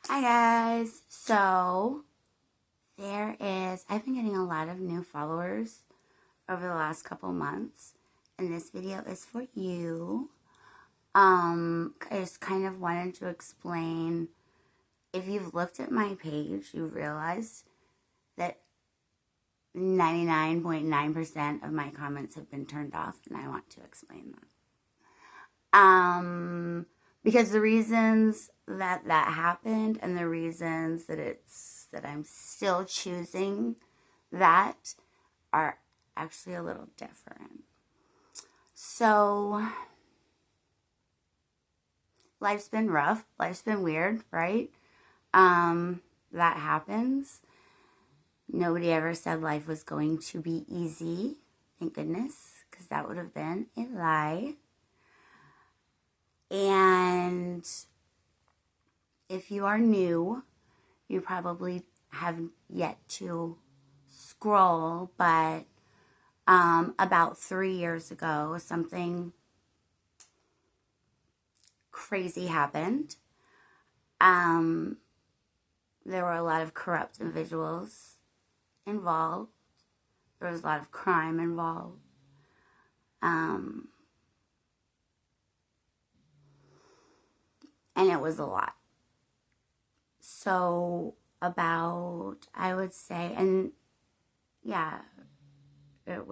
Hi guys. I've been getting a lot of new followers over the last couple months, and this video is for you. I just kind of wanted to explain, if you've looked at my page, you've realized that 99.9% of my comments have been turned off, and I want to explain that. Because the reasons that happened and the reasons that I'm still choosing that are actually a little different. So, life's been rough. Life's been weird, right? That happens. Nobody ever said life was going to be easy. Thank goodness, because that would have been a lie. And if you are new, you probably have yet to scroll, but about 3 years ago, something crazy happened. There were a lot of corrupt individuals involved. There was a lot of crime involved. And it was a lot. So I would say, and yeah, it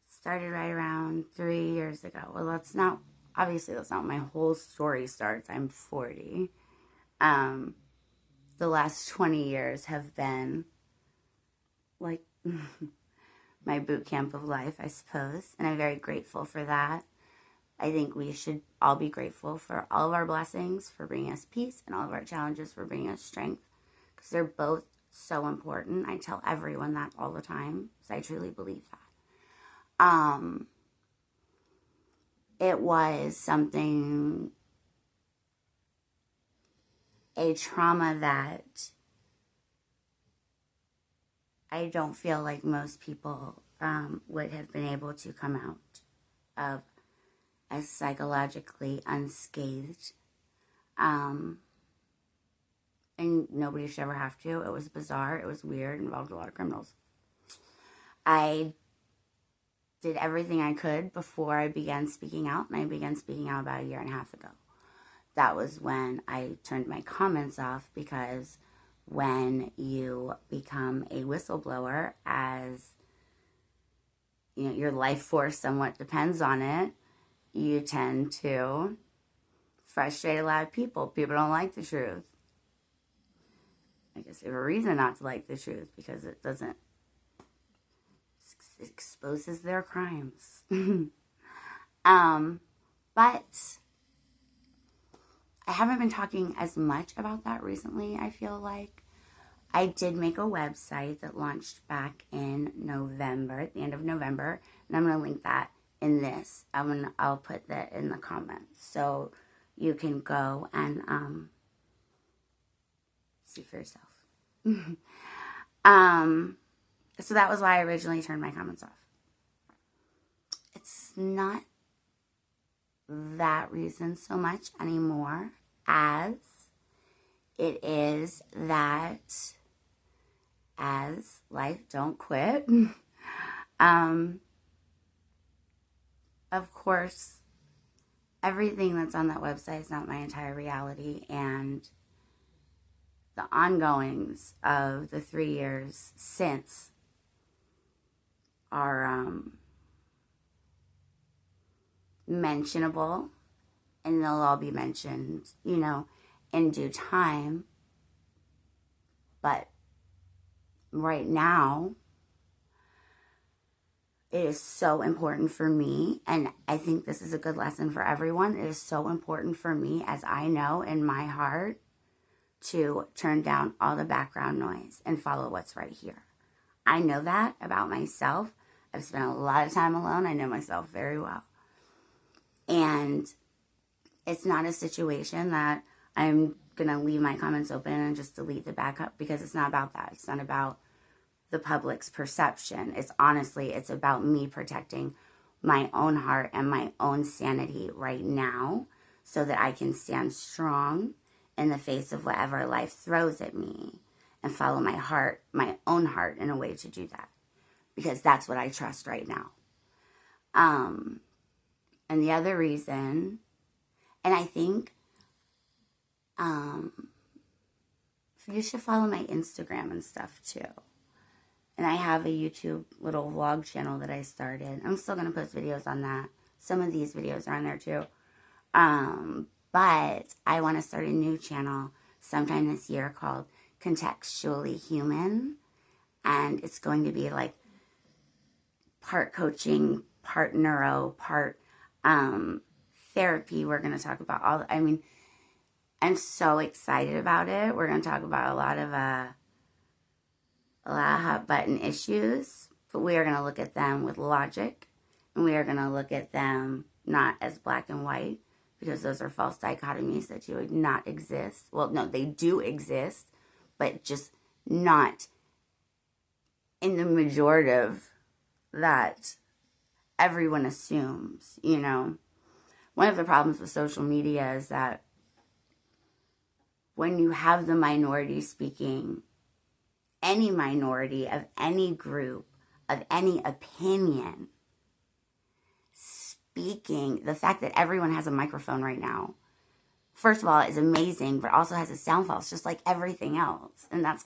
started right around 3 years ago. Well, obviously that's not my whole story starts. I'm 40. The last 20 years have been like my boot camp of life, I suppose. And I'm very grateful for that. I think we should all be grateful for all of our blessings, for bringing us peace, and all of our challenges for bringing us strength, because they're both so important. I tell everyone that all the time, because I truly believe that. It was a trauma that I don't feel like most people would have been able to come out of as psychologically unscathed. And nobody should ever have to. It was bizarre. It was weird. It involved a lot of criminals. I did everything I could before I began speaking out, and I began speaking out about 1.5 years ago. That was when I turned my comments off, because when you become a whistleblower, as you know, your life force somewhat depends on it, you tend to frustrate a lot of people. People don't like the truth. I guess they have a reason not to like the truth, because it exposes their crimes. But I haven't been talking as much about that recently, I feel like. I did make a website that launched back in November, at the end of November, and I'm going to link that in this. I'll put that in the comments, so you can go and see for yourself. So that was why I originally turned my comments off. It's not that reason so much anymore, as it is that as life don't quit. Of course, everything that's on that website is not my entire reality, and the ongoings of the 3 years since are mentionable, and they'll all be mentioned, in due time. But right now, it is so important for me, and I think this is a good lesson for everyone. It is so important for me, as I know in my heart, to turn down all the background noise and follow what's right here. I know that about myself. I've spent a lot of time alone. I know myself very well. And it's not a situation that I'm going to leave my comments open and just delete the backup, because it's not about that. It's not about the public's perception. It's about me protecting my own heart and my own sanity right now, so that I can stand strong in the face of whatever life throws at me and follow my heart, my own heart, in a way to do that. Because that's what I trust right now. And the other reason, and I think you should follow my Instagram and stuff too. And I have a YouTube little vlog channel that I started. I'm still going to post videos on that. Some of these videos are on there too. But I want to start a new channel sometime this year called Contextually Human. And it's going to be like part coaching, part neuro, part therapy. We're going to talk about I'm so excited about it. We're going to talk about a lot of hot button issues, but we are going to look at them with logic, and we are going to look at them not as black and white, because those are false dichotomies that do not exist. Well, no, they do exist, but just not in the majorative that everyone assumes, you know. One of the problems with social media is that when you have the minority speaking, any minority of any group, of any opinion, speaking, the fact that everyone has a microphone right now, first of all, is amazing, but also has its downfalls, just like everything else. And that's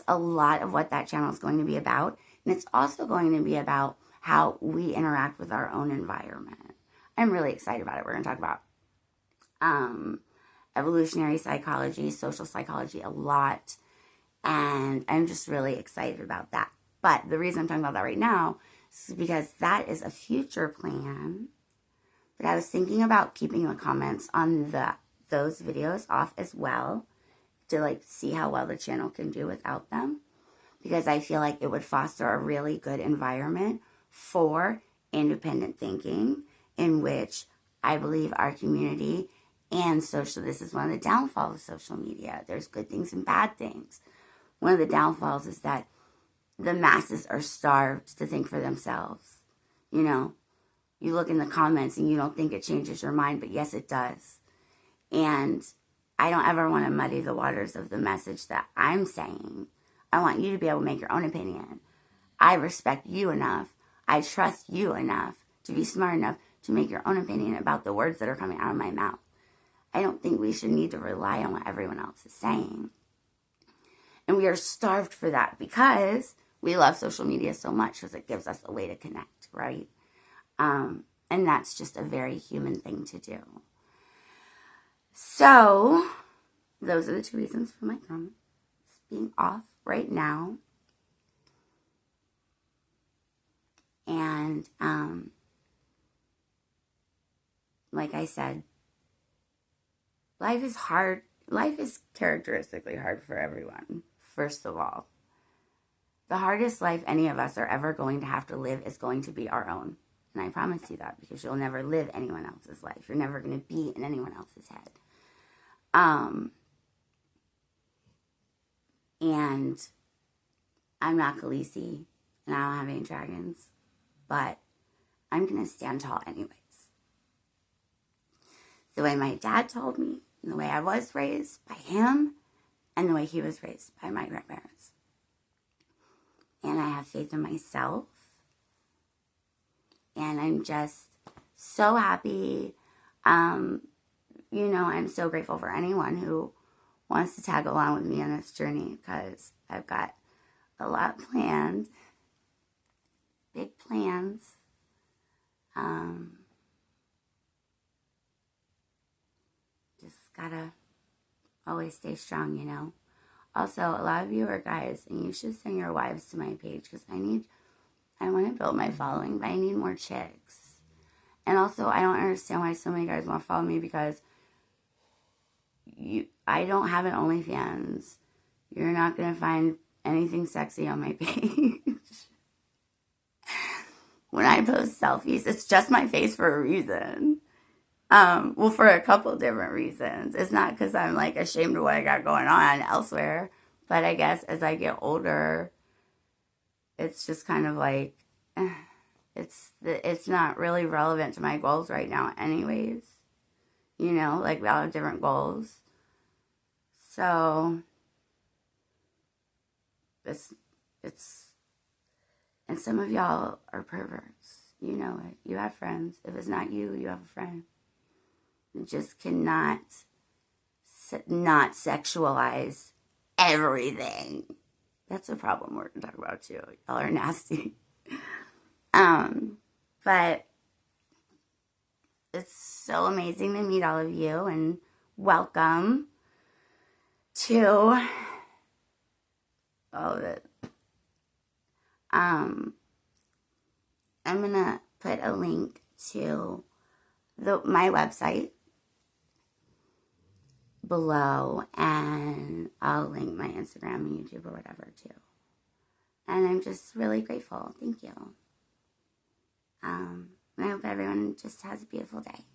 a lot of what that channel is going to be about. And it's also going to be about how we interact with our own environment. I'm really excited about it. We're going to talk about evolutionary psychology, social psychology a lot. And I'm just really excited about that. But the reason I'm talking about that right now is because that is a future plan. But I was thinking about keeping the comments on those videos off as well, to like see how well the channel can do without them. Because I feel like it would foster a really good environment for independent thinking, in which I believe our community and this is one of the downfalls of social media. There's good things and bad things. One of the downfalls is that the masses are starved to think for themselves. You know, you look in the comments and you don't think it changes your mind, but yes, it does. And I don't ever want to muddy the waters of the message that I'm saying. I want you to be able to make your own opinion. I respect you enough. I trust you enough to be smart enough to make your own opinion about the words that are coming out of my mouth. I don't think we should need to rely on what everyone else is saying. And we are starved for that because we love social media so much, because it gives us a way to connect, right? And that's just a very human thing to do. So those are the two reasons for my comments being off right now. And like I said, life is hard. Life is characteristically hard for everyone, first of all. The hardest life any of us are ever going to have to live is going to be our own. And I promise you that, because you'll never live anyone else's life. You're never going to be in anyone else's head. And I'm not Khaleesi, and I don't have any dragons, but I'm going to stand tall anyways. The way my dad told me, and the way I was raised by him, and the way he was raised by my grandparents. And I have faith in myself. And I'm just so happy. You know, I'm so grateful for anyone who wants to tag along with me on this journey, because I've got a lot planned. Big plans. Just gotta always stay strong, you know. Also, a lot of you are guys, and you should send your wives to my page, because I want to build my following, but I need more chicks. And also, I don't understand why so many guys want to follow me, because I don't have an OnlyFans. You're not going to find anything sexy on my page. When I post selfies, it's just my face for a reason. Well, for a couple different reasons. It's not because I'm like ashamed of what I got going on elsewhere, but I guess as I get older, it's just kind of like, it's not really relevant to my goals right now anyways. You know, like we all have different goals. So it's and some of y'all are perverts. You know it. You have friends. If it's not you, you have a friend. You just cannot not sexualize everything. That's a problem we're gonna talk about too. Y'all are nasty. But it's so amazing to meet all of you, and welcome to all of it. I'm gonna put a link to my website below, and I'll link my Instagram and YouTube or whatever too. And I'm just really grateful. Thank you. And I hope everyone just has a beautiful day.